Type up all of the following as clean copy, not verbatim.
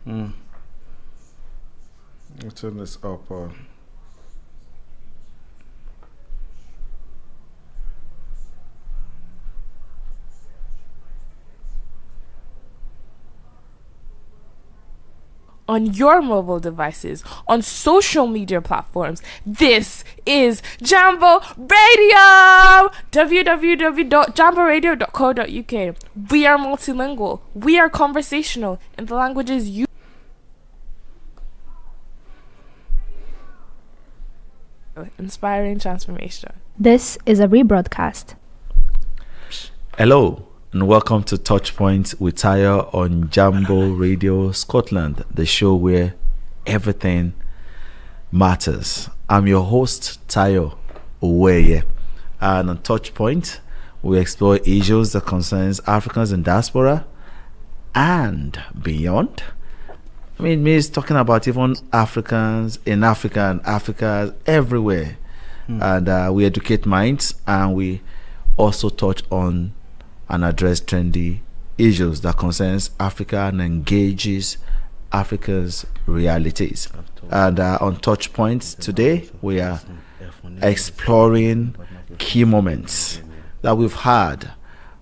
Let's turn this up. On your mobile devices, on social media platforms. This is Jambo Radio! www.jamboradio.co.uk. We are multilingual. We are conversational in the languages you. Inspiring transformation. This is a rebroadcast. Hello and welcome to TouchPoint with Tayo on Jambo Radio Scotland, the show where everything matters. I'm your host, Tayo Oweye, and on TouchPoint we explore issues that concerns Africans in diaspora and beyond. I mean, it means talking about even Africans in Africa and Africa everywhere. And we educate minds, and we also touch on and address trendy issues that concerns Africa and engages Africa's realities. And on Touch Points today, we are exploring key moments that we've had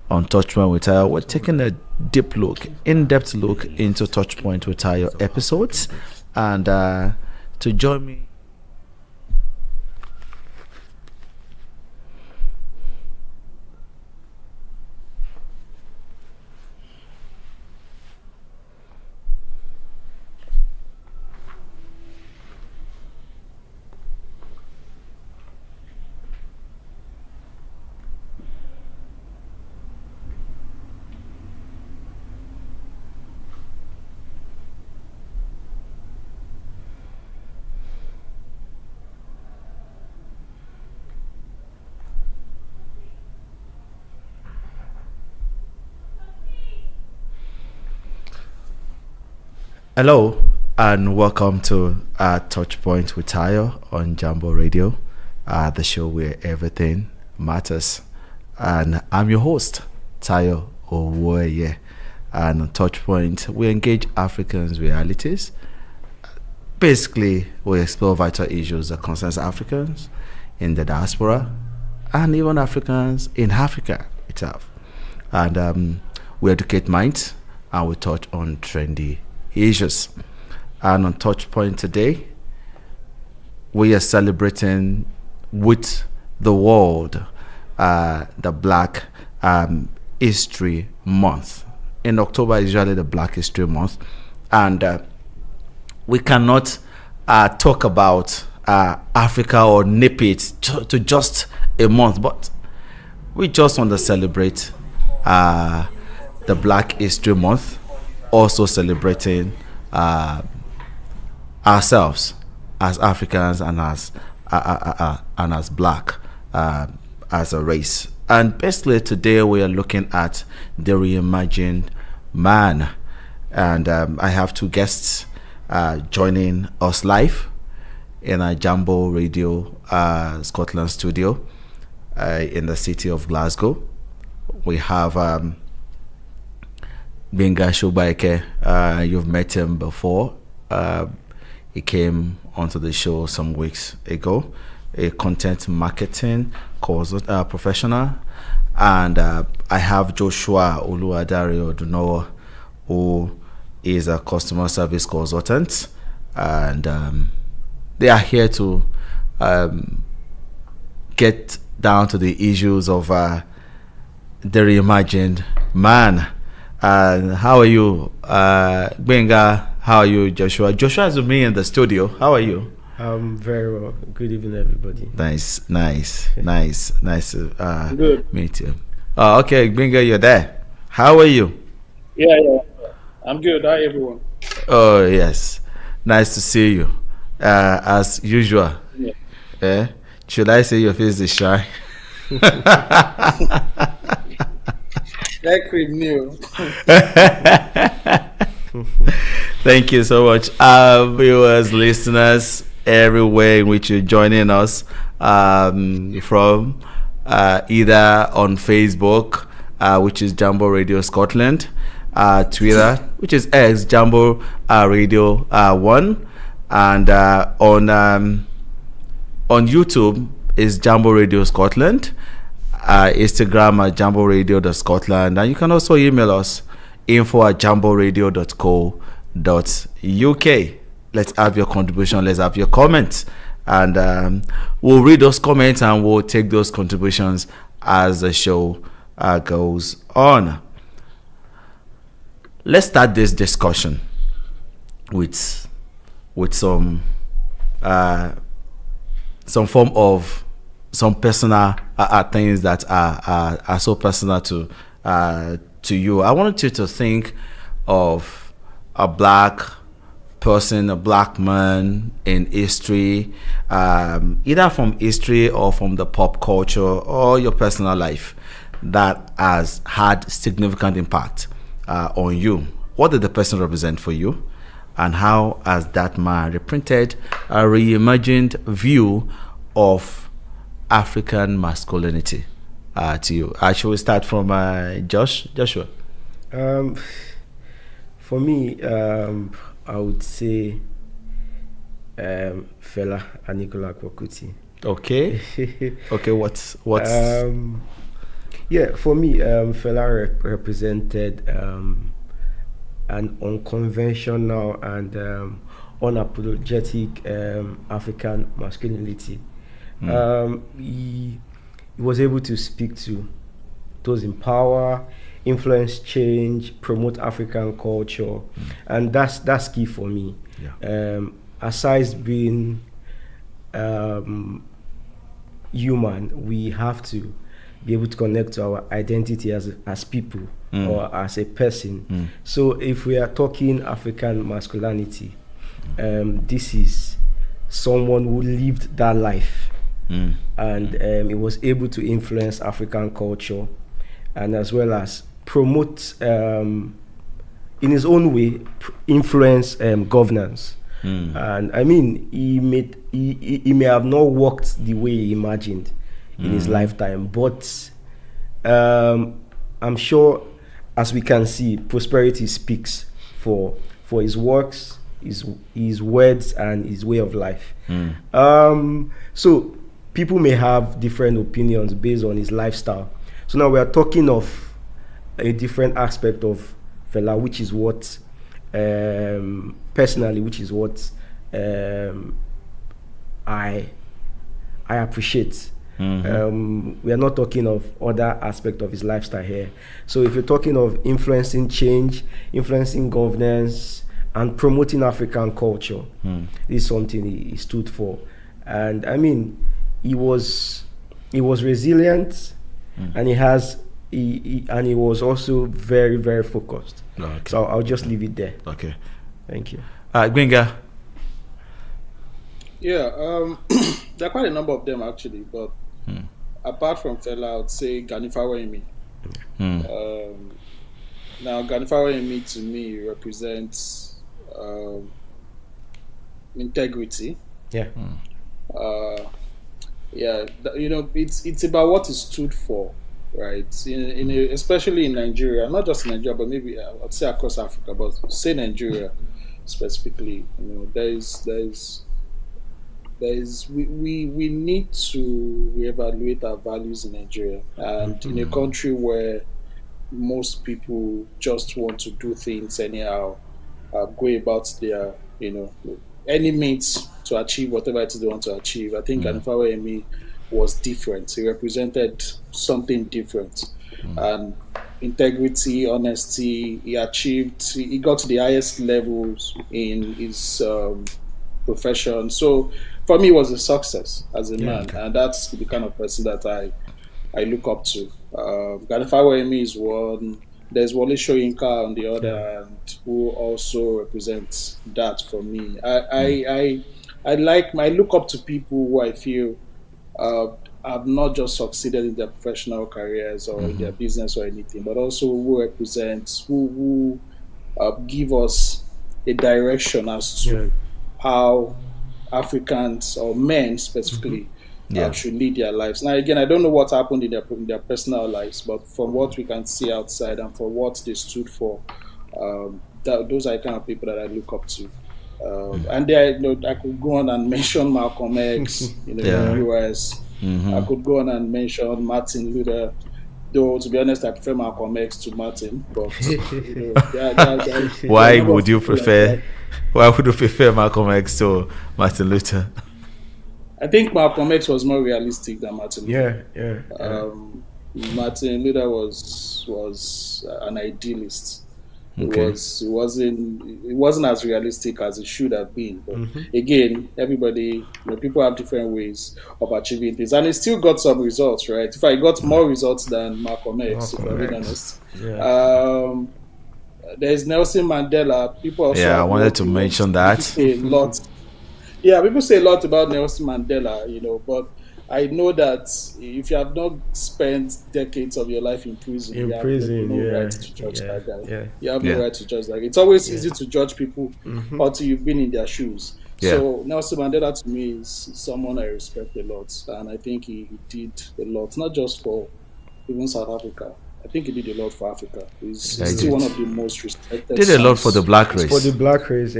on Touch Point with Tayo. We're taking a deep look, in-depth look into Touch Point with Tayo episodes. And to join me, hello and welcome to Touch Point with Tayo on Jambo Radio, the show where everything matters. And I'm your host, Tayo Oweye. And on Touch Point, we engage Africans' realities. Basically, we explore vital issues that concerns Africans in the diaspora and even Africans in Africa itself. And we educate minds, and we touch on trendy issues. And on Touch Point today, we are celebrating with the world the Black History Month. In October is usually the Black History Month, and we cannot talk about Africa or nip it to just a month, but we just want to celebrate the Black History Month, also celebrating ourselves as Africans and as Black as a race. And basically today we are looking at the reimagined man, and I have two guests joining us live in our Jambo Radio Scotland studio in the city of Glasgow. We have Gbenga Sogbaike. You've met him before. He came onto the show some weeks ago, a content marketing course professional. And I have Joshua Oluwadare Odunowo, who is a customer service consultant, and they are here to get down to the issues of the reimagined man. How are you, Gbenga? How are you, Joshua? Joshua is with me in the studio. How are you? I'm very well. Good evening, everybody. Nice to meet you. Okay, Gbenga, you're there. How are you? Yeah. I'm good. Hi, everyone. Oh, yes. Nice to see you. As usual. Yeah. Should I say your face is shy? That could new. Thank you so much, viewers, listeners, everywhere in which you're joining us from either on Facebook, which is Jambo Radio Scotland, Twitter, which is X Jambo Radio 1, and on YouTube is Jambo Radio Scotland, Instagram at Jambo Radio Scotland, and you can also email us info@jamboradio.co.uk. Let's have your contribution. Let's have your comments, and we'll read those comments and we'll take those contributions as the show goes on. Let's start this discussion with some form of some personal things that are so personal to you. I wanted you to think of a black person, a black man in history, either from history or from the pop culture or your personal life, that has had significant impact on you. What did the person represent for you, and how has that man reprinted a reimagined view of African masculinity to you? Actually, we start from Joshua. For me, I would say Fela Aníkúlápó Kuti. Okay. Okay. What's yeah, for me, Fela represented an unconventional and unapologetic African masculinity. He was able to speak to those in power, influence change, promote African culture, and that's key for me. Yeah. Aside being human, we have to be able to connect to our identity as people or as a person. So if we are talking African masculinity, this is someone who lived that life, and he was able to influence African culture, and as well as promote, in his own way, influence governance. And I mean, he may have not worked the way he imagined in his lifetime, but I'm sure, as we can see, prosperity speaks for his works, his words, and his way of life. So people may have different opinions based on his lifestyle. So now we are talking of a different aspect of Fela, which is what personally, which is what I appreciate. We are not talking of other aspect of his lifestyle here. So if you're talking of influencing change, influencing governance, and promoting African culture, this is something he stood for. And I mean, he was resilient, and he was also very, very focused. Okay. So I'll just leave it there. Okay. Thank you. Gbenga. Yeah, there are quite a number of them actually, but apart from Fela, I would say Ganifawa now, Ganifawa to me represents integrity. Yeah. It's about what it stood for, right? Especially in Nigeria, not just in Nigeria, but maybe I'd say across Africa, but say Nigeria specifically. We need to reevaluate our values in Nigeria, and in a country where most people just want to do things anyhow, go about their any means to achieve whatever it is they want to achieve. I think Ganifawa was different. He represented something different, and integrity, honesty. He got to the highest levels in his profession. So for me, it was a success as a man, and that's the kind of person that I look up to. Ganifawa is one. There's Wole Soyinka on the other hand, who also represents that for me. I look up to people who I feel have not just succeeded in their professional careers or in their business or anything, but also who represent, who give us a direction as to how Africans or men specifically should lead their lives. Now, again, I don't know what happened in their personal lives, but from what we can see outside and for what they stood for, those are the kind of people that I look up to. And there, I could go on and mention Malcolm X, in the US. I could go on and mention Martin Luther. Though, to be honest, I prefer Malcolm X to Martin. But why would you prefer? Why would you prefer Malcolm X to Martin Luther? I think Malcolm X was more realistic than Martin Luther. Martin Luther was an idealist. Okay. It wasn't as realistic as it should have been. But again, everybody, people have different ways of achieving things, and it still got some results, right? If I got more results than Malcolm X, if I'm being honest. There's Nelson Mandela. People also I wanted to mention that. People say a lot about Nelson Mandela, but I know that if you have not spent decades of your life in prison, you have no right to judge that guy. You have no right to judge that guy. It's always easy to judge people until you've been in their shoes. So Nelson Mandela to me is someone I respect a lot, and I think he did a lot, not just for even South Africa. I think he did a lot for Africa. He's still one of the most respected. Did a lot for the black race. For the black race,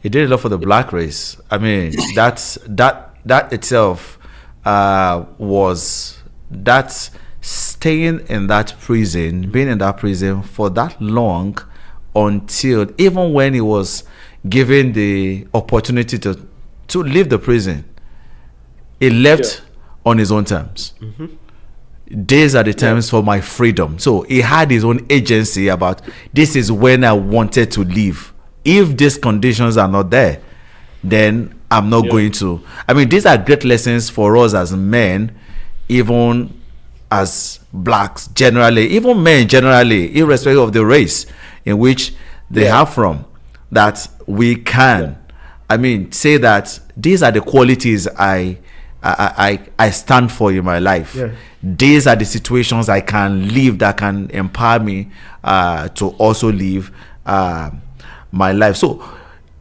He did a lot for the black race. I mean, that itself was that staying in that prison, being in that prison for that long, until even when he was given the opportunity to leave the prison, he left on his own terms. These are the terms for my freedom. So he had his own agency about this is when I wanted to leave. If these conditions are not there, then I'm not going to. I mean, these are great lessons for us as men, even as blacks generally, even men generally, irrespective of the race in which they are from, that we can, I mean, say that these are the qualities I stand for in my life. These are the situations I can live that can empower me to also live my life. So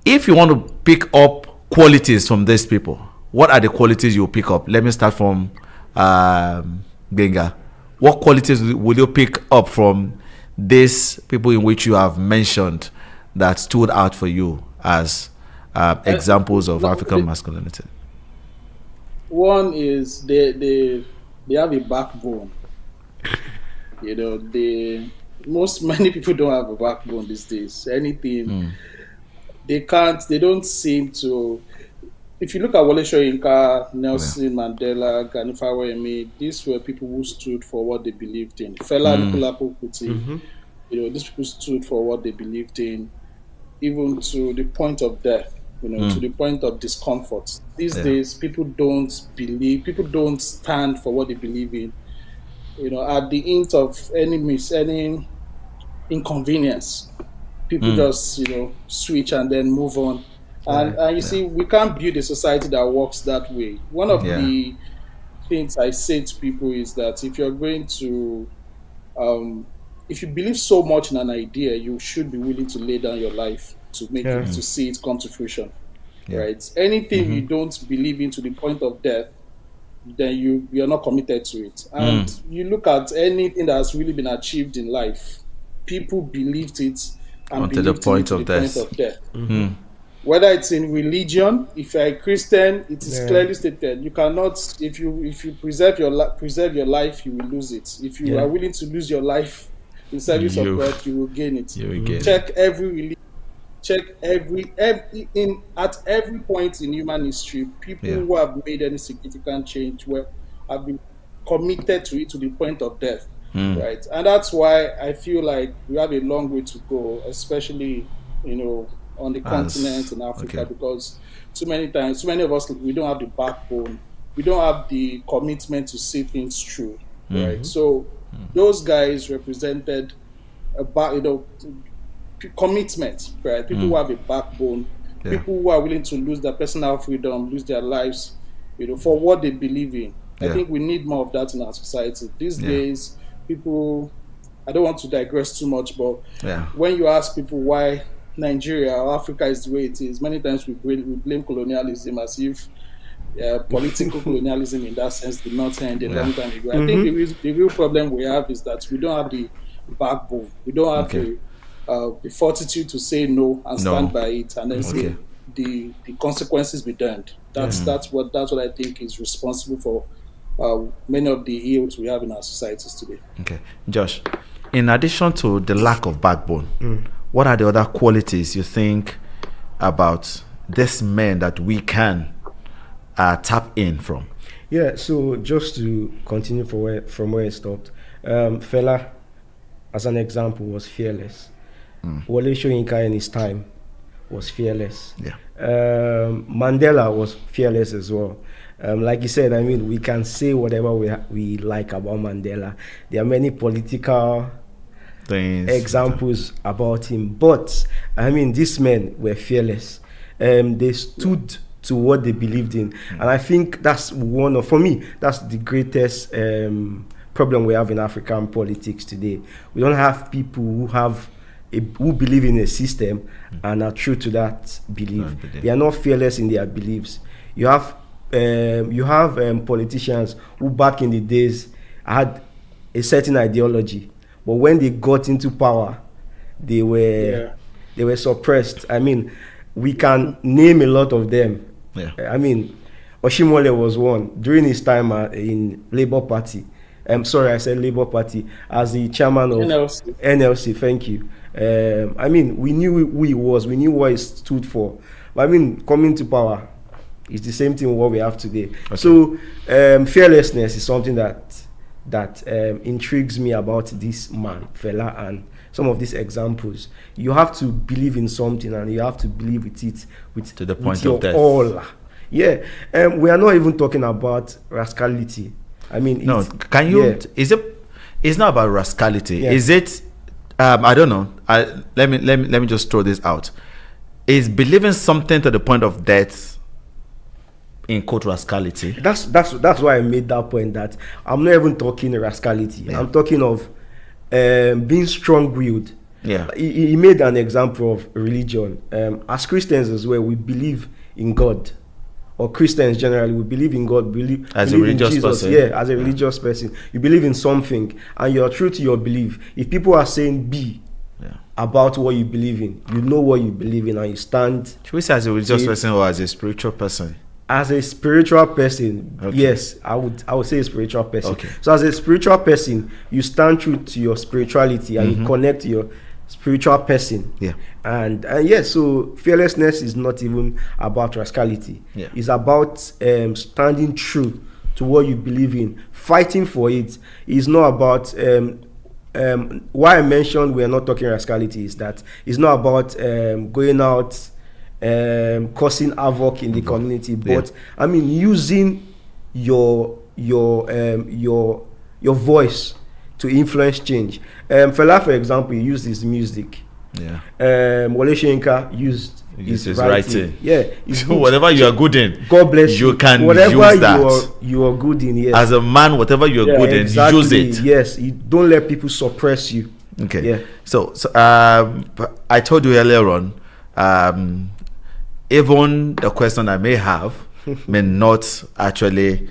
if you want to pick up qualities from these people, what are the qualities you pick up? Let me start from Gbenga. What qualities will you pick up from these people in which you have mentioned that stood out for you as examples of African masculinity? One is they have a backbone. Many people don't have a backbone these days. Anything they don't seem to. If you look at Wole Soyinka, Nelson Mandela, Gani Fawehinmi, these were people who stood for what they believed in. Fela Anikulapo Kuti, these people stood for what they believed in, even to the point of death. To the point of discomfort. These days, people don't stand for what they believe in. At the hint of any inconvenience, people just, switch and then move on. And you see, we can't build a society that works that way. One of the things I say to people is that if you're going to, if you believe so much in an idea, you should be willing to lay down your life to make it, to see it come to fruition, right? Anything you don't believe in to the point of death, then you're not committed to it. And you look at anything that has really been achieved in life, people believed it until the point of death. Whether it's in religion, if you're a Christian, it is clearly stated you cannot. If you preserve your life, you will lose it. If you are willing to lose your life in service of God, you will gain it. Check every religion. Check at every point in human history, people who have made any significant change have been committed to it to the point of death, right? And that's why I feel like we have a long way to go, especially on the continent in Africa, because too many of us, we don't have the backbone, we don't have the commitment to see things through, right? So those guys represented commitment, right? People who have a backbone, people who are willing to lose their personal freedom, lose their lives, for what they believe in. I think we need more of that in our society these days. People, I don't want to digress too much, but when you ask people why Nigeria or Africa is the way it is, many times we blame colonialism as if political colonialism in that sense did not end a long time ago. I think the real problem we have is that we don't have the backbone. We don't have the fortitude to say no and stand by it, and then say the consequences be done. That's what I think is responsible for many of the ills we have in our societies today. Okay, Josh. In addition to the lack of backbone, what are the other qualities you think about this men that we can tap in from? Yeah, so just to continue from where it stopped, Fela, as an example, was fearless. Wole Soyinka in his time was fearless. Yeah. Mandela was fearless as well. Like you said, I mean, we can say whatever we like about Mandela. There are many political examples about him, but I mean, these men were fearless. They stood to what they believed in, and I think that's for me, that's the greatest problem we have in African politics today. We don't have people who believe in a system and are true to that belief. They are not fearless in their beliefs. You have politicians who back in the days had a certain ideology, but when they got into power, they were suppressed. I mean, we can name a lot of them. Yeah. I mean, Oshimole was one during his time in Labour Party. I'm sorry, I said Labour Party, as the chairman of NLC. Thank you. I mean, we knew who he was. We knew what he stood for. But I mean, coming to power, it's the same thing what we have today. Okay. So fearlessness is something that intrigues me about this man, Fela, and some of these examples. You have to believe in something, and you have to believe with it to the point of death. All. Yeah. We are not even talking about rascality. I mean, no. Can you? Yeah. It's not about rascality. Yeah. Is it? I don't know. Let me just throw this out. Is believing something to the point of death in quote rascality? That's why I made that point. That I'm not even talking rascality. Yeah. I'm talking of being strong-willed. Yeah. He made an example of religion. As Christians as well, we believe in God. Or Christians generally, we believe in God, believe a in religious Jesus. person. Yeah, as a religious person. You believe in something and you're true to your belief. If people are saying B about what you believe in, you know what you believe in and you stand. Should we say as a religious person or as a spiritual person? As a spiritual person, yes, I would say a spiritual person. Okay. So as a spiritual person, you stand true to your spirituality and you connect to your spiritual person. Yeah. And yes, so fearlessness is not even about rascality. Yeah. It's about standing true to what you believe in, fighting for it. It's not about why I mentioned we are not talking rascality is that it's not about going out causing havoc in the community, but I mean using your voice to influence change. Fela, for example, he used his music. Yeah. Wole Soyinka used his writing. Yeah. So whatever you are good in, God bless you. You can whatever use that. You are good in. Yes. As a man, whatever you are good in, use it. Yes. You don't let people suppress you. Okay. Yeah. So I told you earlier on, even the question I may have may not actually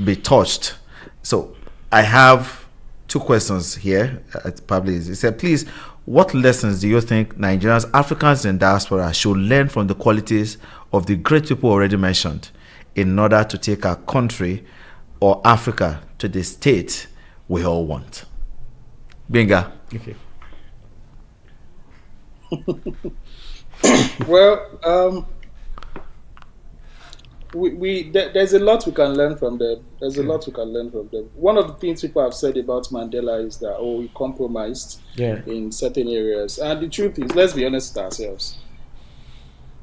be touched. So I have two questions here. Probably it said, please, what lessons do you think Nigerians, Africans in diaspora should learn from the qualities of the great people already mentioned in order to take our country or Africa to the state we all want? Gbenga. Okay. Well, there's a lot we can learn from them. One of the things people have said about Mandela is that he compromised in certain areas, and the truth is, let's be honest with ourselves.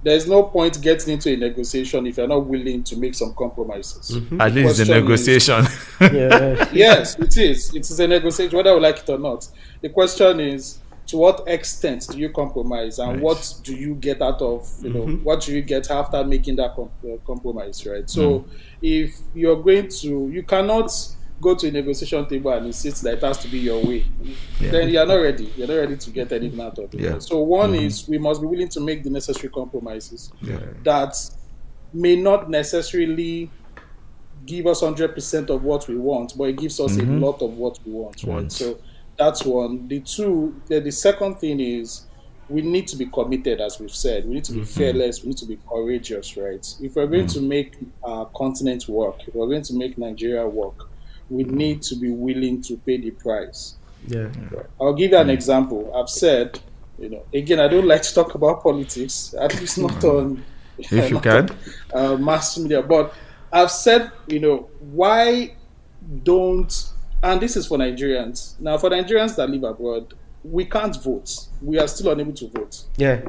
There's no point getting into a negotiation if you're not willing to make some compromises. At least a negotiation. Yes, it is. It is a negotiation, whether we like it or not. The question is, to what extent do you compromise, and what do you get out of, what do you get after making that compromise, right? So if you're going to, you cannot go to a negotiation table and insist that it has to be your way, then you're not ready. You're not ready to get anything out of it. So one is, we must be willing to make the necessary compromises that may not necessarily give us 100% of what we want, but it gives us a lot of what we want, right? So that's one. The second thing is we need to be committed, as we've said. We need to be fearless. We need to be courageous, right? If we're going to make our continent work, if we're going to make Nigeria work, we need to be willing to pay the price. Yeah. Right. I'll give you an example. I've said, again, I don't like to talk about politics, at least not on if you can mass media, but I've said, why don't, and this is for Nigerians. Now, for Nigerians that live abroad, we can't vote. We are still unable to vote. Yeah.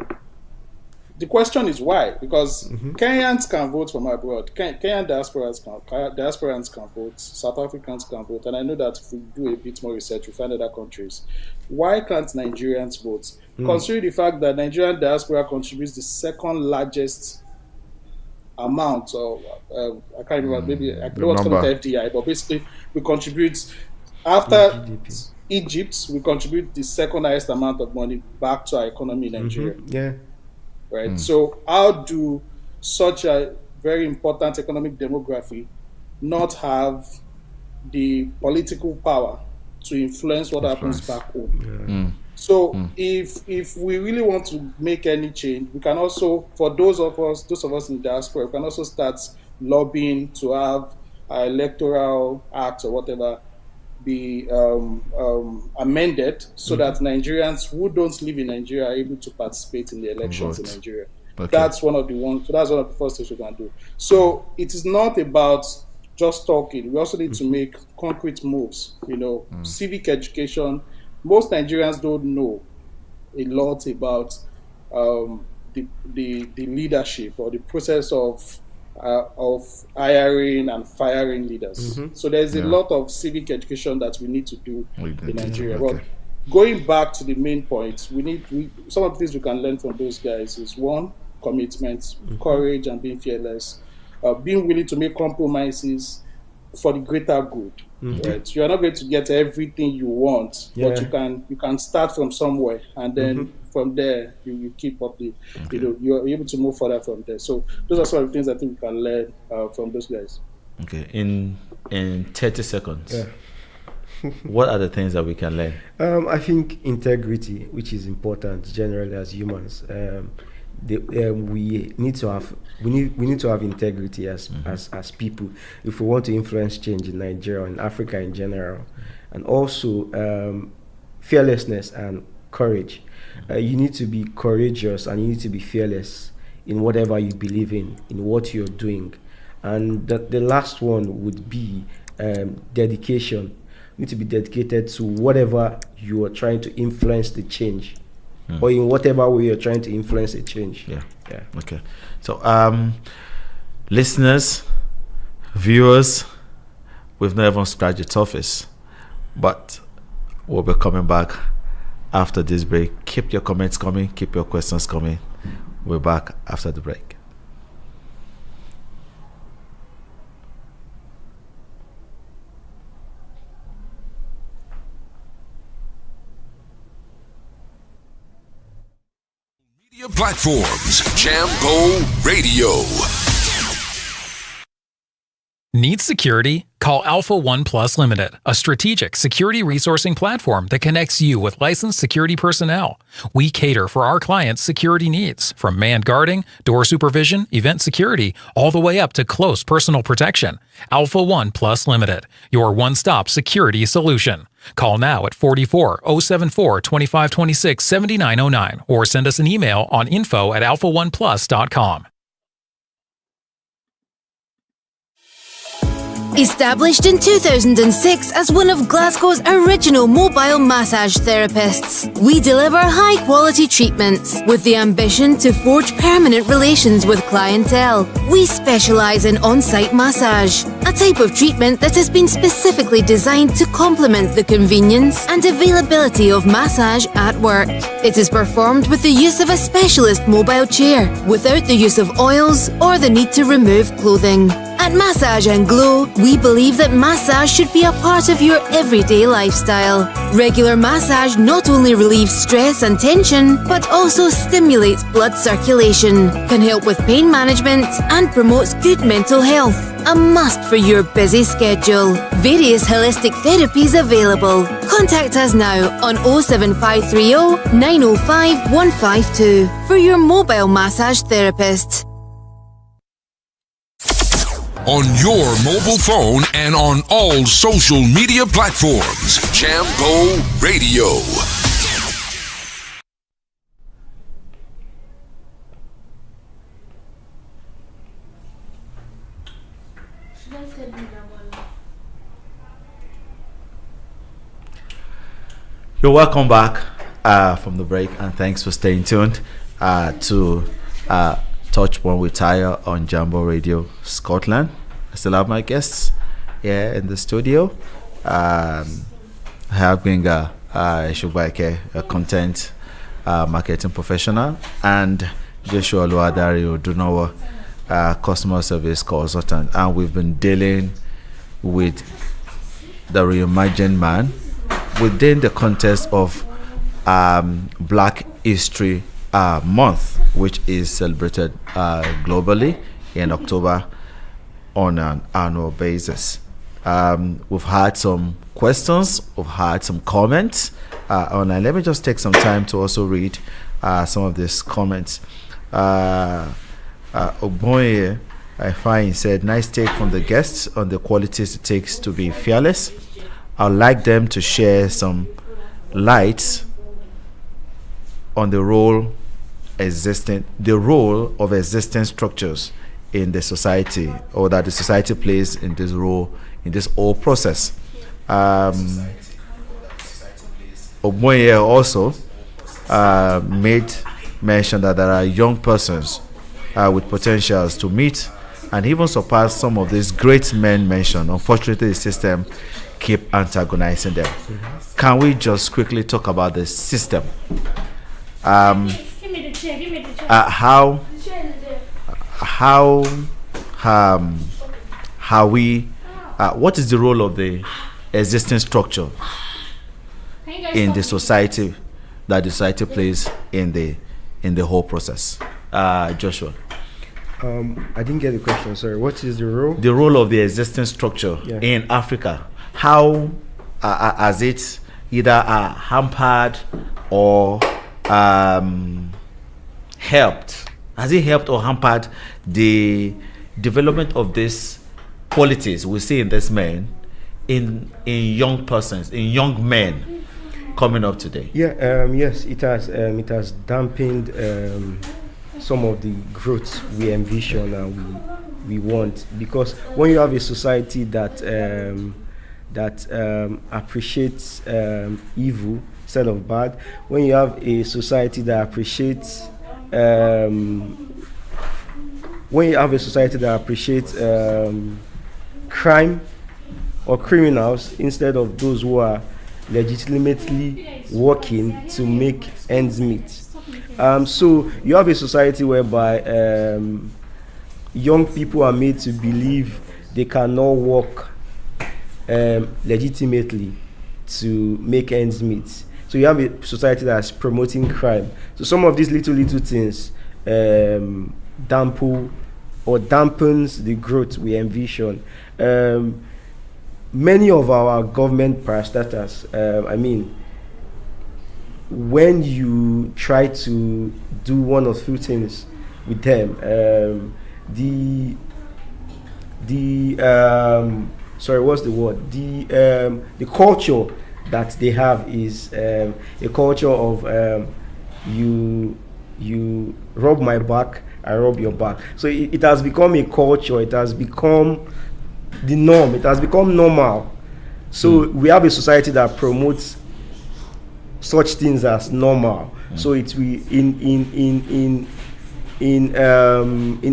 The question is why? Because Kenyans can vote from abroad. Kenyan diasporans can vote. South Africans can vote. And I know that if we do a bit more research, we find other countries. Why can't Nigerians vote? Considering the fact that Nigerian diaspora contributes the second largest amount of, I can't remember, maybe I don't want to call it FDI, but basically we contribute, after Egypt, we contribute the second highest amount of money back to our economy in Nigeria. Yeah. Right. So how do such a very important economic demography not have the political power to influence what happens back home? So if we really want to make any change, we can also, for those of us in the diaspora, we can also start lobbying to have our electoral act or whatever be amended so that Nigerians who don't live in Nigeria are able to participate in the elections in Nigeria. Okay. That's one of the first things we can do. So it is not about just talking. We also need to make concrete moves. Civic education. Most Nigerians don't know a lot about the leadership or the process of hiring and firing leaders. So there's a lot of civic education that we need to do in Nigeria. But going back to the main point, some of the things we can learn from those guys is one, commitment, courage, and being fearless, being willing to make compromises for the greater good. Right? You are not going to get everything you want, but you can start from somewhere, and then from there you keep up you're able to move further from there. So those are some of the things I think we can learn from those guys. Okay, in 30 seconds, what are the things that we can learn? I think integrity, which is important generally as humans. We need to have integrity as people if we want to influence change in Nigeria and Africa in general, and also fearlessness and courage. You need to be courageous and you need to be fearless in whatever you believe in what you're doing. And the last one would be dedication. You need to be dedicated to whatever you are trying to influence the change. Or in whatever way you're trying to influence a change. Yeah. Okay. So, listeners, viewers, we've not even scratched the surface, but we'll be coming back after this break. Keep your comments coming. Keep your questions coming. We're back after the break. Platforms, Jambo Radio. Need security? Call Alpha One Plus Limited, a strategic security resourcing platform that connects you with licensed security personnel. We cater for our clients' security needs, from manned guarding, door supervision, event security, all the way up to close personal protection. Alpha One Plus Limited, your one-stop security solution. Call now at 44-074-2526-7909 or send us an email on info@alphaoneplus.com. Established in 2006 as one of Glasgow's original mobile massage therapists, we deliver high-quality treatments with the ambition to forge permanent relations with clientele. We specialise in on-site massage, a type of treatment that has been specifically designed to complement the convenience and availability of massage at work. It is performed with the use of a specialist mobile chair, without the use of oils or the need to remove clothing. At Massage and Glow, we believe that massage should be a part of your everyday lifestyle. Regular massage not only relieves stress and tension, but also stimulates blood circulation, can help with pain management, and promotes good mental health. A must for your busy schedule. Various holistic therapies available. Contact us now on 07530 905 152 for your mobile massage therapist. On your mobile phone and on all social media platforms. Jambo Radio. You're welcome back from the break, and thanks for staying tuned to TouchPoint with Tayo on Jambo Radio Scotland. I still have my guests here in the studio. I have Gbenga, Sogbaike, a content marketing professional, and Joshua Oluwadare, Odunowo, customer service consultant. And we've been dealing with the Reimagined man within the context of Black History Month, which is celebrated globally in October on an annual basis. We've had some questions, we've had some comments online. Let me just take some time to also read some of these comments. Oboye, I find, said, nice take from the guests on the qualities it takes to be fearless. I'd like them to share some light on the role of existing structures in the society, or that the society plays in this role, in this whole process. Oboye also made mention that there are young persons with potentials to meet and even surpass some of these great men mentioned. Unfortunately, the system keep antagonizing them. Can we just quickly talk about the system? How we what is the role of the existing structure in the society, that the society plays in the whole process? Joshua, I didn't get the question. Sorry. What is the role? The role of the existing structure in Africa. How has it either hampered or helped? Has it helped or hampered the development of these qualities we see in this men, in young persons, in young men coming up today? Yes, it has dampened some of the growth we envision and we want, because when you have a society that appreciates evil instead of bad, when you have a society that appreciates crime or criminals instead of those who are legitimately working to make ends meet. So you have a society whereby young people are made to believe they cannot work legitimately to make ends meet. So you have a society that's promoting crime. So some of these little things dampens the growth we envision. Many of our government parastatals, when you try to do one or two things with them, the culture that they have is a culture of you rub my back, I rub your back. So it has become a culture. It has become the norm. It has become normal. So we have a society that promotes such things as normal. So it will in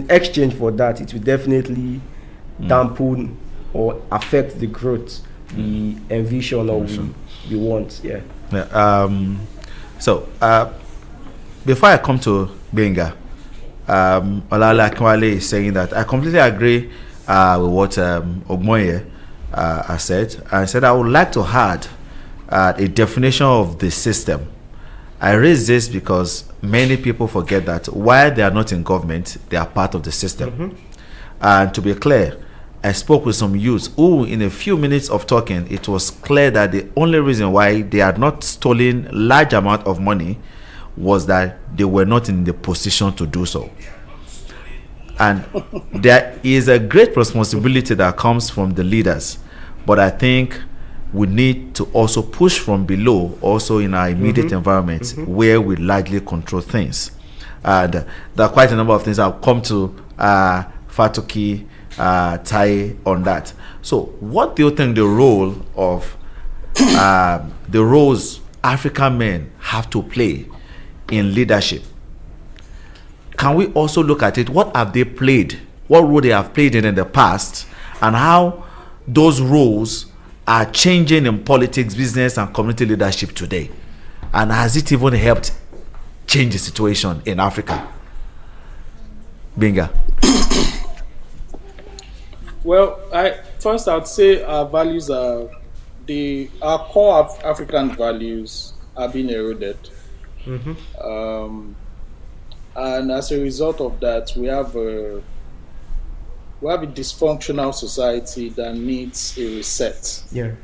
exchange for that, it will definitely dampen or affect the growth we envision or we want. So before I come to Gbenga, Olala Akinwale is saying that I completely agree with what Ogmoye has said, and said I would like to add a definition of the system. I raise this because many people forget that while they are not in government, they are part of the system. And to be clear, I spoke with some youths who, in a few minutes of talking, it was clear that the only reason why they had not stolen large amount of money was that they were not in the position to do so. And there is a great responsibility that comes from the leaders, but I think we need to also push from below, also in our immediate environment, where we largely control things. And there are quite a number of things. I'll come to Fatoki, Tai on that. So what do you think the role of the roles African men have to play in leadership? Can we also look at it? What have they played? What role they have played in the past, and how those roles are changing in politics, business, and community leadership today? And has it even helped change the situation in Africa? Gbenga. Well, I'd say our values our core African values are being eroded. And as a result of that, we have a dysfunctional society that needs a reset. We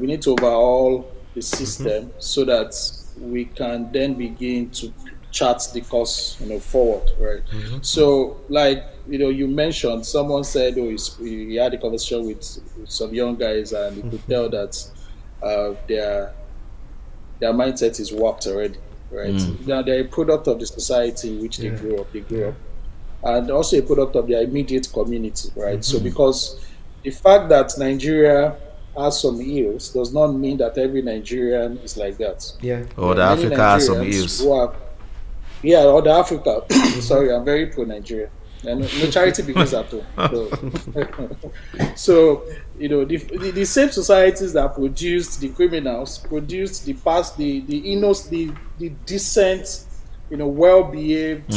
need to overhaul the system so that we can then begin to chart the course, forward, right? So, like, you mentioned, someone said, he had a conversation with some young guys, and you could tell that their mindset is warped already, right? Now, they're a product of the society in which they grew up. And also a product of their immediate community, right? So because the fact that Nigeria has some ills does not mean that every Nigerian is like that. Or the Africa has some ills. Or the Africa. Sorry, I'm very pro Nigeria. And no charity begins at home. So the same societies that produced the criminals, produced the past, the innocent, the decent, well-behaved,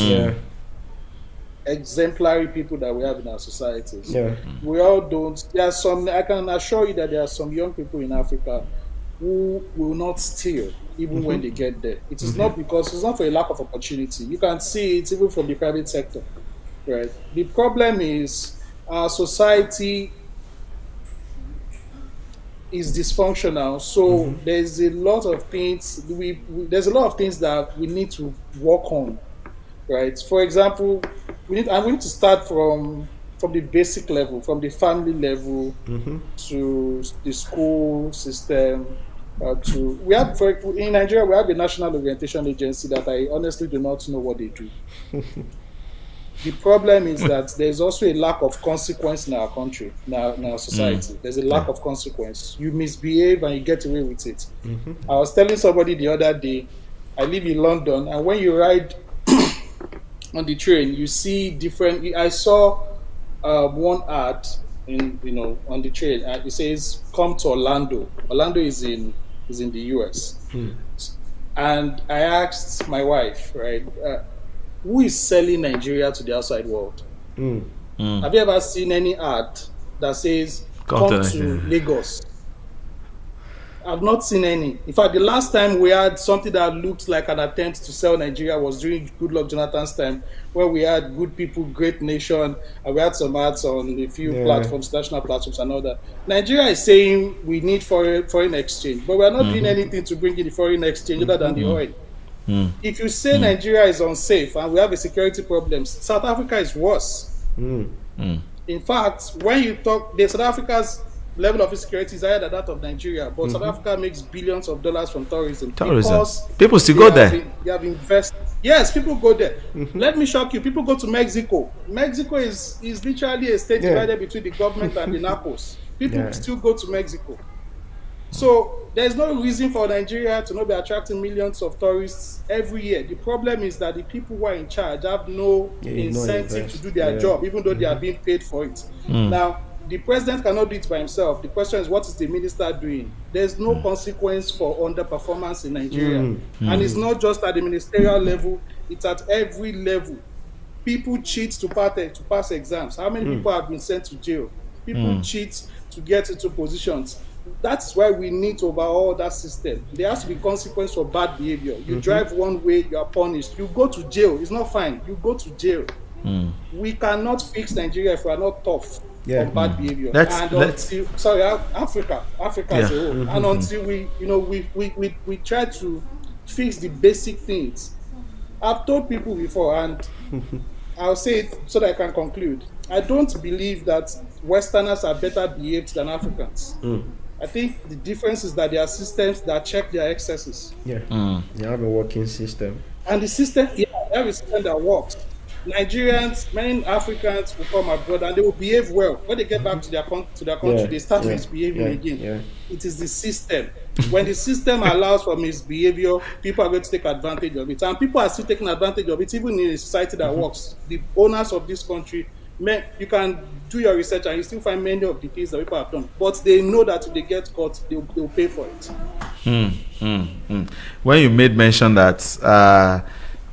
exemplary people that we have in our societies. We all don't. There are some. I can assure you that there are some young people in Africa who will not steal even when they get there. It is not because it's not for a lack of opportunity. You can see it even from the private sector, right? The problem is our society is dysfunctional. So there's a lot of things there's a lot of things that we need to work on, right? For example, we need to start from the basic level, from the family level to the school system. In Nigeria, we have a national orientation agency that I honestly do not know what they do. The problem is that there's also a lack of consequence in our country, in our society. There's a lack of consequence. You misbehave and you get away with it. I was telling somebody the other day, I live in London, and when you ride on the train, you see different. I saw one ad on the train. It says, "Come to Orlando." Orlando is in the US. And I asked my wife, right, who is selling Nigeria to the outside world? Have you ever seen any ad that says, "Come to Lagos"? I've not seen any. In fact, the last time we had something that looked like an attempt to sell Nigeria was during Goodluck Jonathan's time, where we had Good People, Great Nation, and we had some ads on a few platforms, national platforms and all that. Nigeria is saying we need foreign exchange, but we are not doing anything to bring in the foreign exchange other than the oil. If you say Nigeria is unsafe and we have a security problem, South Africa is worse. In fact, when you talk, South Africa's level of insecurity is higher than that of Nigeria, but South Africa makes billions of dollars from tourism. Because people still go there. They have invested. Yes, people go there. Let me shock you. People go to Mexico. Mexico is literally a state divided between the government and the narcos. People still go to Mexico. So there's no reason for Nigeria to not be attracting millions of tourists every year. The problem is that the people who are in charge have no incentive to do their job, even though they are being paid for it. Now, the president cannot do it by himself. The question is, what is the minister doing? There's no consequence for underperformance in Nigeria. And it's not just at the ministerial level, it's at every level. people cheat to pass exams? How many people have been sent to jail? People cheat to get into positions. That's why we need to overhaul that system. There has to be consequence for bad behavior. You drive one way, you are punished. You go to jail. It's not fine. You go to jail. We cannot fix Nigeria if we are not tough on bad behavior. Africa as a whole. And until we try to fix the basic things. I've told people before, and I'll say it so that I can conclude. I don't believe that Westerners are better behaved than Africans. I think the difference is that there are systems that check their excesses. They have a working system. And the system, they have a system that works. Nigerians, many Africans will come abroad and they will behave well. When they get back to their country, they start misbehaving again. It is the system. When the system allows for misbehavior, people are going to take advantage of it. And people are still taking advantage of it, even in a society that works. The owners of this country, you can do your research and you still find many of the things that people have done. But they know that if they get caught, they'll pay for it. When you made mention that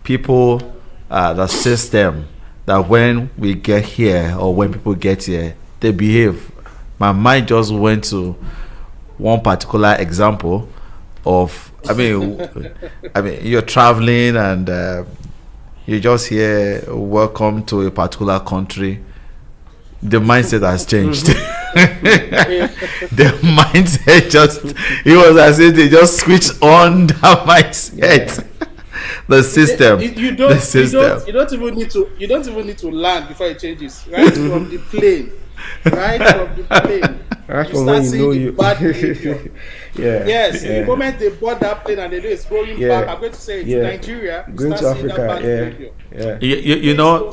people, the system, that when we get here or when people get here, they behave, my mind just went to one particular example of, I mean, you're traveling and you just hear welcome to a particular country. The mindset has changed. The mindset it was as if they just switched on that mindset. The system. You don't even need to land before it changes. Right from the plane. Right you from start when seeing the bad behavior. The moment they board that plane and they know it's going back, I'm going to say it's Nigeria, going to Africa. You know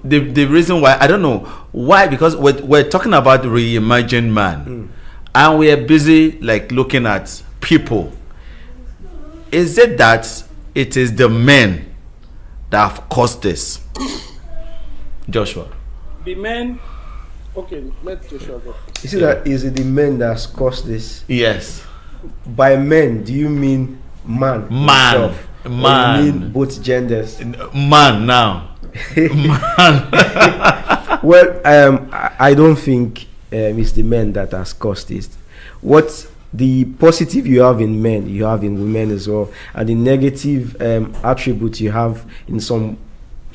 the reason why, I don't know why, because we're talking about reimagined man, and we are busy like looking at people. Is it that it is the men that have caused this? Joshua. The men. Okay, let Joshua go. You see that is it the men that's caused this? Yes. By men, do you mean man? Man. Or you mean both genders? Man now. Man. Well, I don't think it's the men that has caused this. What the positive you have in men, you have in women as well, and the negative attribute you have in some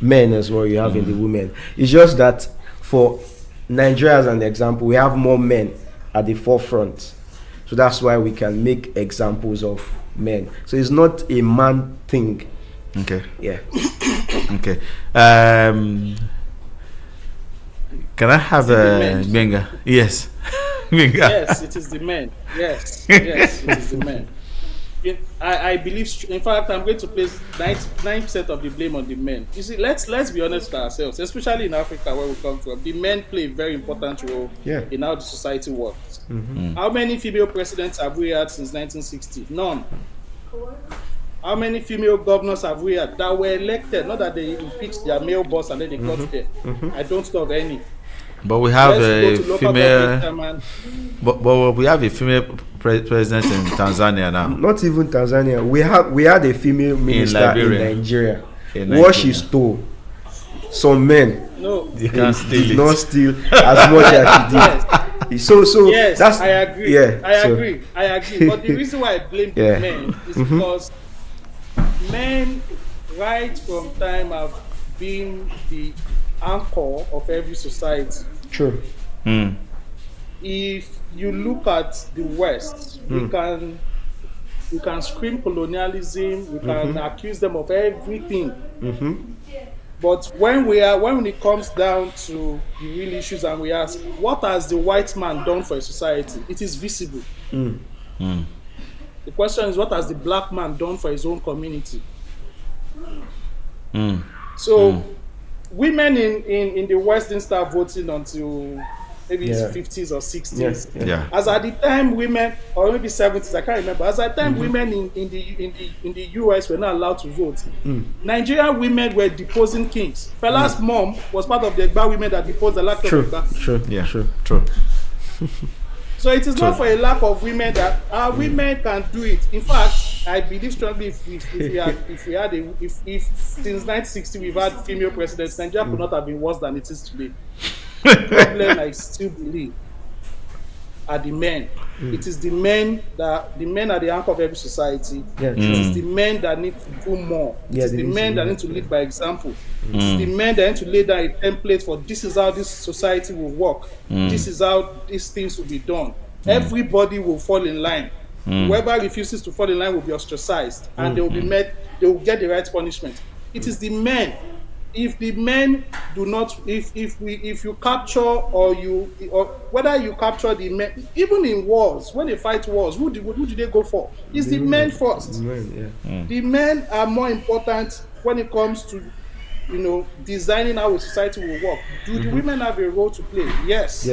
men as well, you have in the women. It's just that for Nigeria as an example, we have more men at the forefront, so that's why we can make examples of men. So it's not a man thing. Okay. Yeah. Okay. Can I have a Gbenga? Yes. Gbenga. Yes, it is the men. Yes, it is the men. I believe, in fact, I'm going to place 9% of the blame on the men. You see, let's be honest with ourselves, especially in Africa where we come from. The men play a very important role in how the society works. How many female presidents have we had since 1960? None. How many female governors have we had that were elected? Not that they impeached their male boss and then they got there. I don't know of any. But we have a female. But we have a female president in Tanzania now. Not even Tanzania. We had a female minister in Nigeria. What she stole, some men. No, they can't steal it. Not steal as much as she did. So yes, that's, I agree. I agree. But the reason why I blame the men is because men, right from time, have been the anchor of every society. True. If you look at the West, we can scream colonialism, we can accuse them of everything. But when it comes down to the real issues and we ask, what has the white man done for a society? It is visible. The question is, what has the black man done for his own community? So women in the West didn't start voting until maybe 50s or 60s. As at the time, women, or maybe 70s, I can't remember. As at the time, women in the US were not allowed to vote. Nigerian women were deposing kings. Fela's mom was part of the Gbenga women that deposed the lack of Gbenga. True. So it is not for a lack of women that our women can do it. In fact, I believe strongly if since 1960 we've had female presidents, Nigeria could not have been worse than it is today. The problem I still believe are the men. It is the men are the anchor of every society. It is the men that need to do more. It is the men that need to lead by example. It is the men that need to lay down a template for this is how this society will work. This is how these things will be done. Everybody will fall in line. Whoever refuses to fall in line will be ostracized, and they will be met. They will get the right punishment. It is the men. If the men do not, if you capture or whether you capture the men, even in wars, when they fight wars, who do they go for? It's the men first. The men are more important when it comes to, designing how a society will work. Do the women have a role to play? Yes.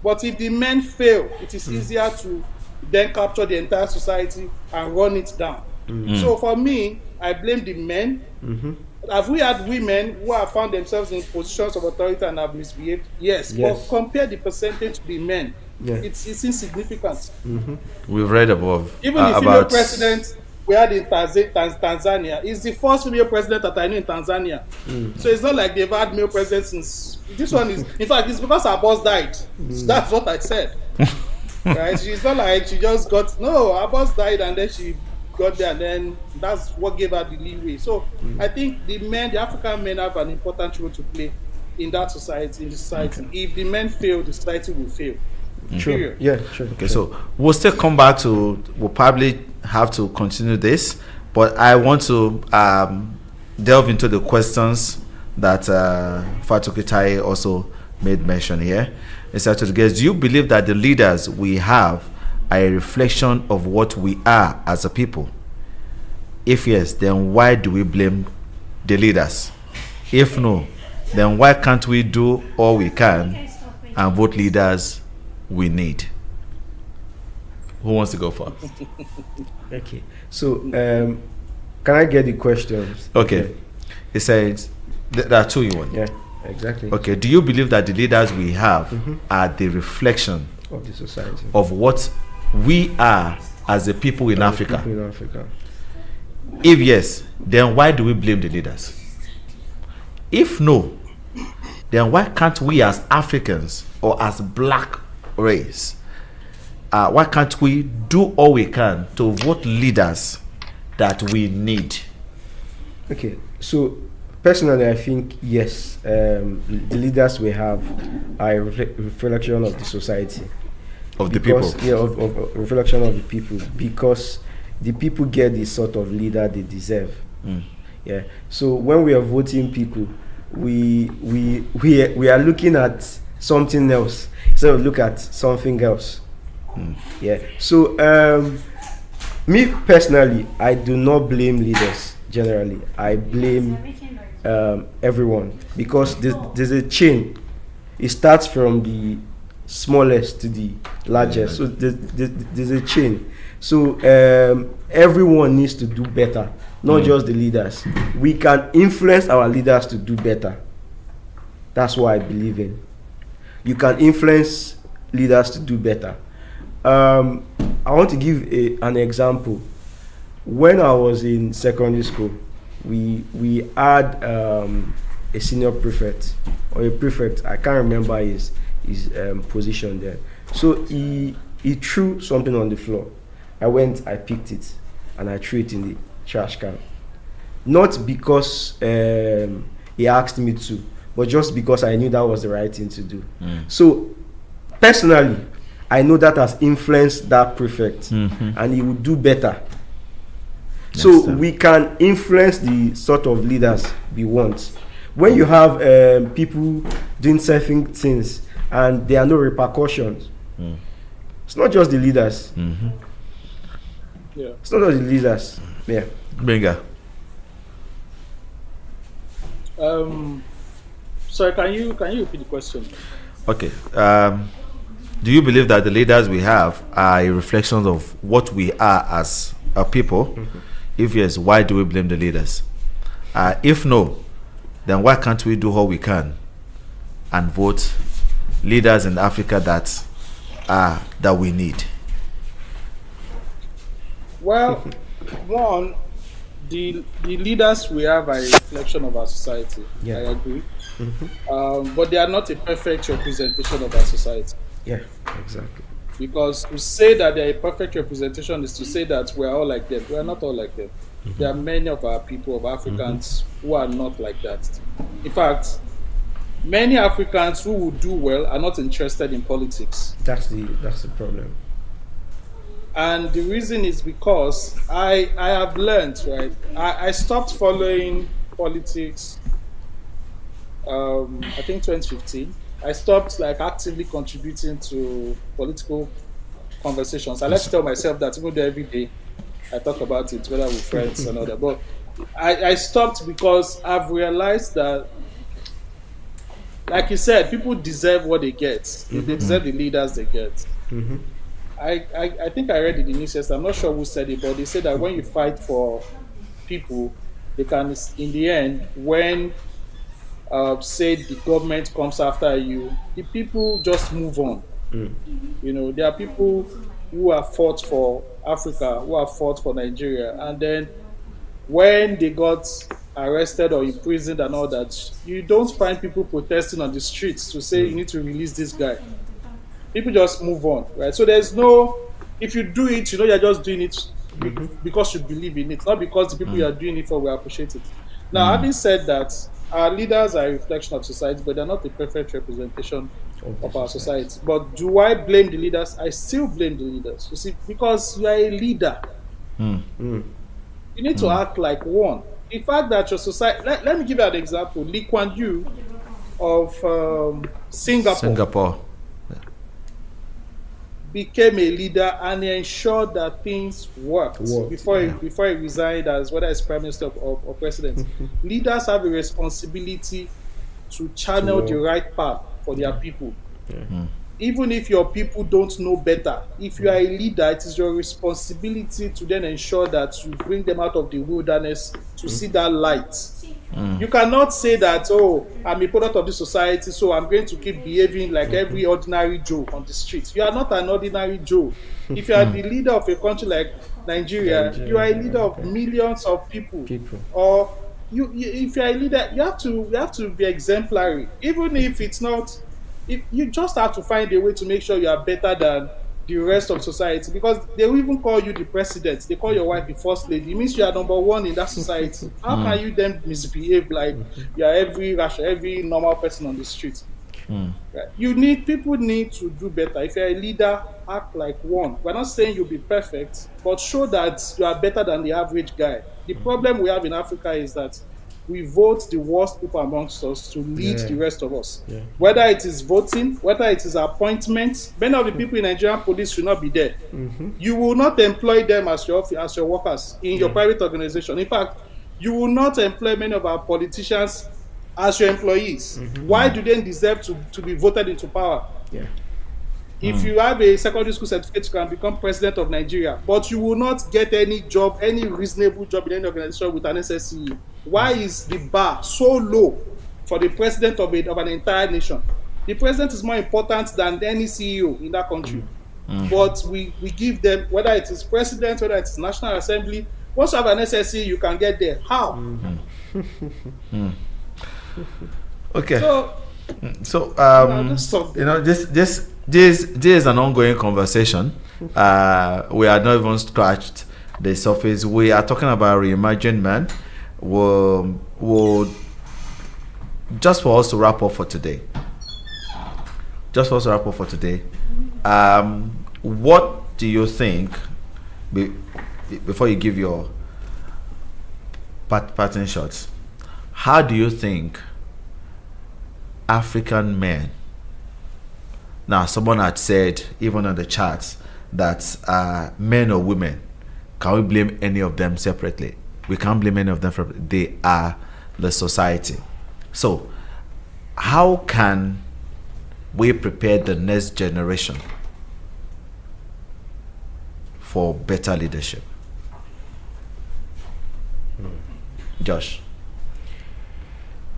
But if the men fail, it is easier to then capture the entire society and run it down. So for me, I blame the men. Have we had women who have found themselves in positions of authority and have misbehaved? Yes. But compare the percentage to the men. It's insignificant. We've read above. Even the female president we had in Tanzania is the first female president that I know in Tanzania. So it's not like they've had male presidents since. This one is, in fact, it's because her boss died. So that's what I said. Right? She's not like she just got, her boss died and then she got there, and then that's what gave her the leeway. So I think the African men have an important role to play in that society, If the men fail, the society will fail. True. Yeah, sure. Okay, so we'll still come back to, we'll probably have to continue this, but I want to delve into the questions that Fatoke Tai also made mention here. It said to the guests, do you believe that the leaders we have are a reflection of what we are as a people? If yes, then why do we blame the leaders? If no, then why can't we do all we can and vote leaders we need? Who wants to go first? Okay, so can I get the questions? Okay. It says there are two you want. Yeah, exactly. Okay, do you believe that the leaders we have are the reflection of the society, of what we are as a people in Africa? People in Africa. If yes, then why do we blame the leaders? If no, then why can't we as Africans or as black race, why can't we do all we can to vote leaders that we need? Okay, so personally I think yes, the leaders we have are a reflection of the society. Of the people? Yeah, of reflection of the people, because the people get the sort of leader they deserve. Yeah. So when we are voting people, we are looking at something else instead of look at something else. Yeah. So me personally, I do not blame leaders generally. I blame everyone, because there's a chain. It starts from the smallest to the largest. So there's a chain. So everyone needs to do better, not just the leaders. We can influence our leaders to do better. That's what I believe in. You can influence leaders to do better. I want to give an example. When I was in secondary school, we had a senior prefect, or a prefect. I can't remember his position there. So he threw something on the floor. I went, I picked it, and I threw it in the trash can. Not because he asked me to, but just because I knew that was the right thing to do. So personally, I know that has influenced that prefect, and he would do better. So we can influence the sort of leaders we want. When you have people doing certain things and there are no repercussions, it's not just the leaders. Yeah. It's not just the leaders. Yeah. Gbenga. Sorry, can you repeat the question? Okay. Do you believe that the leaders we have are a reflection of what we are as a people? If yes, why do we blame the leaders? If no, then why can't we do all we can and vote leaders in Africa that we need? Well, one, the leaders we have are a reflection of our society. Yeah. I agree. But they are not a perfect representation of our society. Yeah, exactly. Because to say that they're a perfect representation is to say that we're all like them. We are not all like them. There are many of our people, of Africans, who are not like that. In fact, many Africans who would do well are not interested in politics. That's the problem. And the reason is because I have learned, right? I stopped following politics, I think 2015. I stopped like actively contributing to political conversations. I like to tell myself that even though every day I talk about it, whether with friends and all that. But I stopped because I've realized that, like you said, people deserve what they get. They deserve the leaders they get. I think I read it in the news yesterday. I'm not sure who said it, but they said that when you fight for people, they can, in the end, when say the government comes after you, the people just move on. You know, there are people who have fought for Africa, who have fought for Nigeria, and then when they got arrested or imprisoned and all that, you don't find people protesting on the streets to say you need to release this guy. People just move on, right? So there's no, if you do it, you know, you're just doing it because you believe in it, not because the people you are doing it for will appreciate it. Now, having said that, our leaders are a reflection of society, but they're not a perfect representation of our society. But do I blame the leaders? I still blame the leaders. You see, because you are a leader, you need to act like one. The fact that your society, let me give you an example. Lee Kuan Yew of Singapore became a leader and he ensured that things worked before he resigned as whether it's prime minister or president. Leaders have a responsibility to channel the right path for their people. Even if your people don't know better, if you are a leader, it is your responsibility to then ensure that you bring them out of the wilderness to see that light. You cannot say that, oh, I'm a product of this society, so I'm going to keep behaving like every ordinary Joe on the street. You are not an ordinary Joe. If you are the leader of a country like Nigeria, you are a leader of millions of people. Or if you are a leader, you have to be exemplary. Even if it's not, you just have to find a way to make sure you are better than the rest of society, because they will even call you the president. They call your wife the first lady. It means you are number one in that society. How can you then misbehave like you are every normal person on the street? Right? People need to do better. If you're a leader, act like one. We're not saying you'll be perfect, but show that you are better than the average guy. The problem we have in Africa is that we vote the worst people amongst us to lead the rest of us. Whether it is voting, whether it is appointments, many of the people in Nigerian police should not be there. You will not employ them as your workers in your private organization. In fact, you will not employ many of our politicians as your employees. Why do they deserve to be voted into power? If you have a secondary school certificate, you can become president of Nigeria, but you will not get any job, any reasonable job in any organization with an SSCE. Why is the bar so low for the president of an entire nation? The president is more important than any CEO in that country. But we give them, whether it is president, whether it is National Assembly, once you have an SSCE, you can get there. How? Okay. So you know, this is an ongoing conversation. We are not even scratched the surface. We are talking about reimagined man. We'll just for us to wrap up for today. What do you think? Before you give your parting shots, how do you think African men? Now, someone had said, even on the charts, that men or women, can we blame any of them separately? We can't blame any of them separately. They are the society. So, how can we prepare the next generation for better leadership? Josh.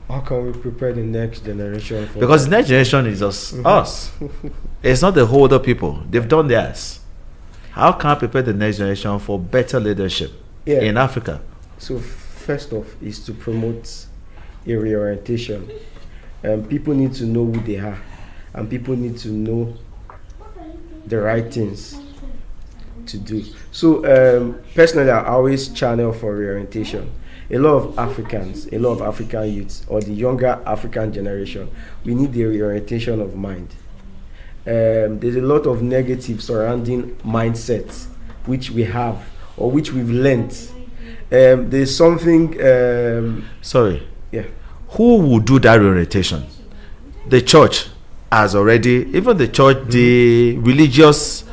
How can we prepare the next generation for because the next generation is us. It's not the older people. They've done theirs. How can I prepare the next generation for better leadership? in Africa? So first off is to promote a reorientation. People need to know who they are, and people need to know the right things to do. So personally, I always channel for reorientation. A lot of Africans, a lot of African youths, or the younger African generation, we need the reorientation of mind. There's a lot of negative surrounding mindsets which we have or which we've learned. There's something. Sorry. Yeah. Who will do that reorientation? The church has already, even the church, the religious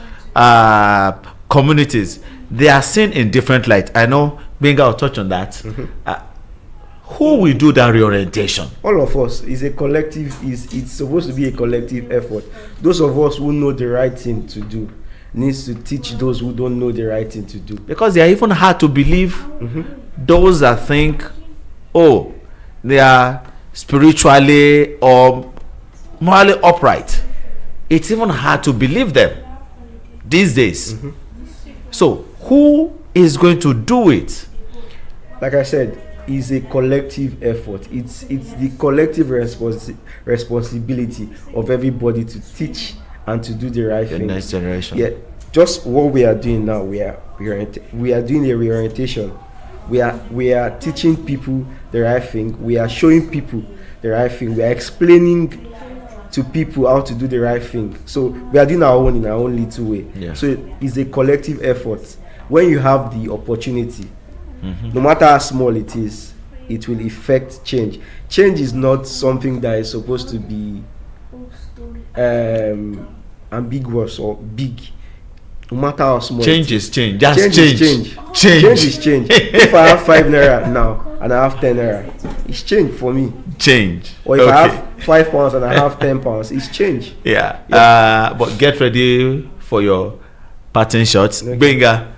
communities, they are seen in different light. I know Gbenga will touch on that. Who will do that reorientation? All of us. Is a collective. It's supposed to be a collective effort. Those of us who know the right thing to do needs to teach those who don't know the right thing to do. Because they are even hard to believe. Those that think, oh, they are spiritually or morally upright. It's even hard to believe them these days. So who is going to do it? Like I said, it's a collective effort. It's the collective responsibility of everybody to teach and to do the right thing. The next generation. Yeah, just what we are doing now. We are doing a reorientation. We are teaching people the right thing. We are showing people the right thing. We are explaining to people how to do the right thing. So we are doing our own in our own little way. Yeah. So it's a collective effort. When you have the opportunity, no matter how small it is, it will effect change. Change is not something that is supposed to be ambiguous or big. No matter how small. Change is change. That's change. change. Is change. Change is change. If I have 5 naira now and I have 10 naira, it's change for me. Change. Or if I have 5 pounds and I have 10 pounds, it's change. Yeah. But get ready for your pattern shots. Okay. Gbenga.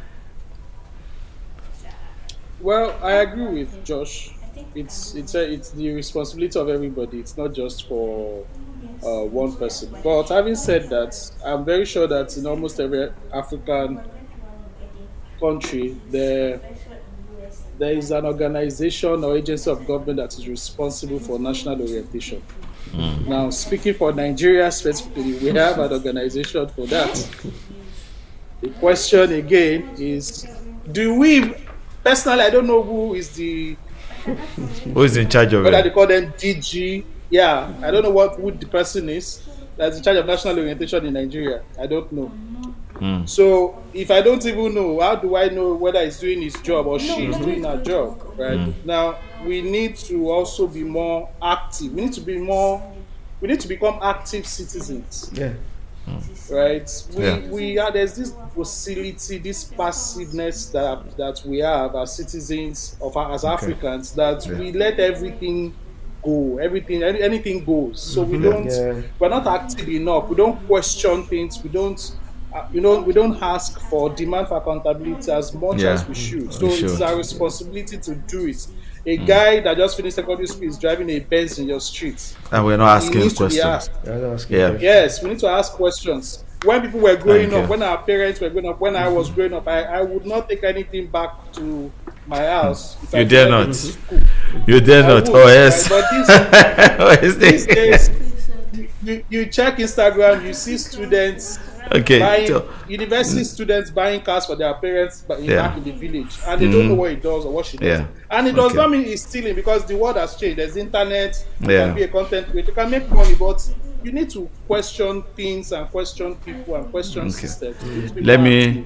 Well, I agree with Josh. It's the responsibility of everybody. It's not just for one person. But having said that, I'm very sure that in almost every African country, there is an organization or agency of government that is responsible for national orientation. Now, speaking for Nigeria specifically, we have an organization for that. The question again is, do we, personally, I don't know who is in charge of whether they call them DG. Yeah, I don't know who the person is that's in charge of national orientation in Nigeria. I don't know. So if I don't even know, how do I know whether he's doing his job or she is doing her job? Right now, we need to also be more active. We need to become active citizens. Yeah. Right. There's this docility, this passiveness that we have as citizens as Africans, that we let everything go, anything goes. So we're not active enough. We don't question things. We don't ask for demand for accountability as much as we should. So it's our responsibility to do it. A guy that just finished secondary school is driving a Benz in your street, and we're not asking questions. Yes, we need to ask questions. When people were growing up, when our parents were growing up, when I was growing up, I would not take anything back to my house. You dare not. You dare not. Oh yes. But these days, you check Instagram, you see students. University students buying cars for their parents back in the village, and they don't know what he does or what she does. And it does not mean he's stealing, because the world has changed. There's internet, you can be a content creator, you can make money, but you need to question things and question people and question systems. Let me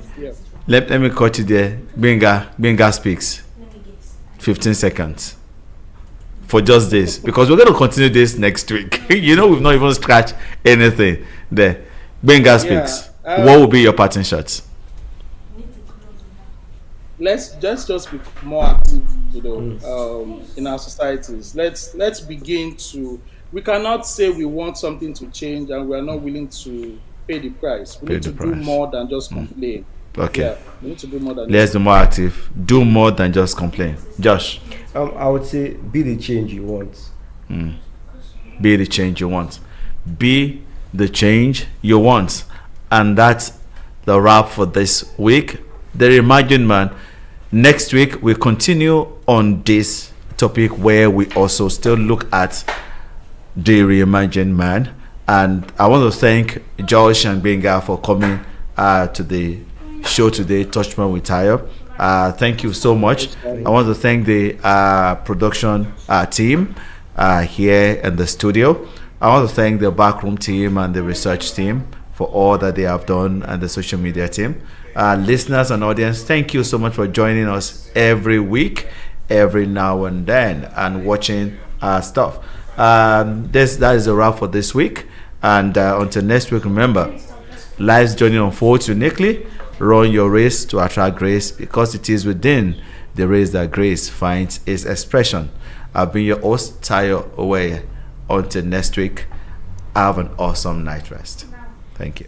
cut you there. Gbenga speaks. 15 seconds. For just this, because we're going to continue this next week. We've not even scratched anything there. Gbenga speaks. What will be your pattern shots? Let's just be more active, in our societies. Let's begin to. We cannot say we want something to change and we are not willing to pay the price. We need to do more than just complain. Okay. Yeah, we need to do more than. Let's be more active. Do more than just complain. Josh. I would say be the change you want. Be the change you want. Be the change you want. And that's the wrap for this week. The Reimagined man. Next week, we continue on this topic where we also still look at the reimagined man. And I want to thank Josh and Gbenga for coming to the show today, TouchPoint with Tayo. Thank you so much. I want to thank the production team here in the studio. I want to thank the backroom team and the research team for all that they have done, and the social media team. Listeners and audience, thank you so much for joining us every week, every now and then, and watching our stuff. That is a wrap for this week. And until next week, remember, life's journey unfolds uniquely. Run your race to attract grace, because it is within the race that grace finds its expression. I've been your host, Tayo Owoye. Until next week, have an awesome night rest. Thank you.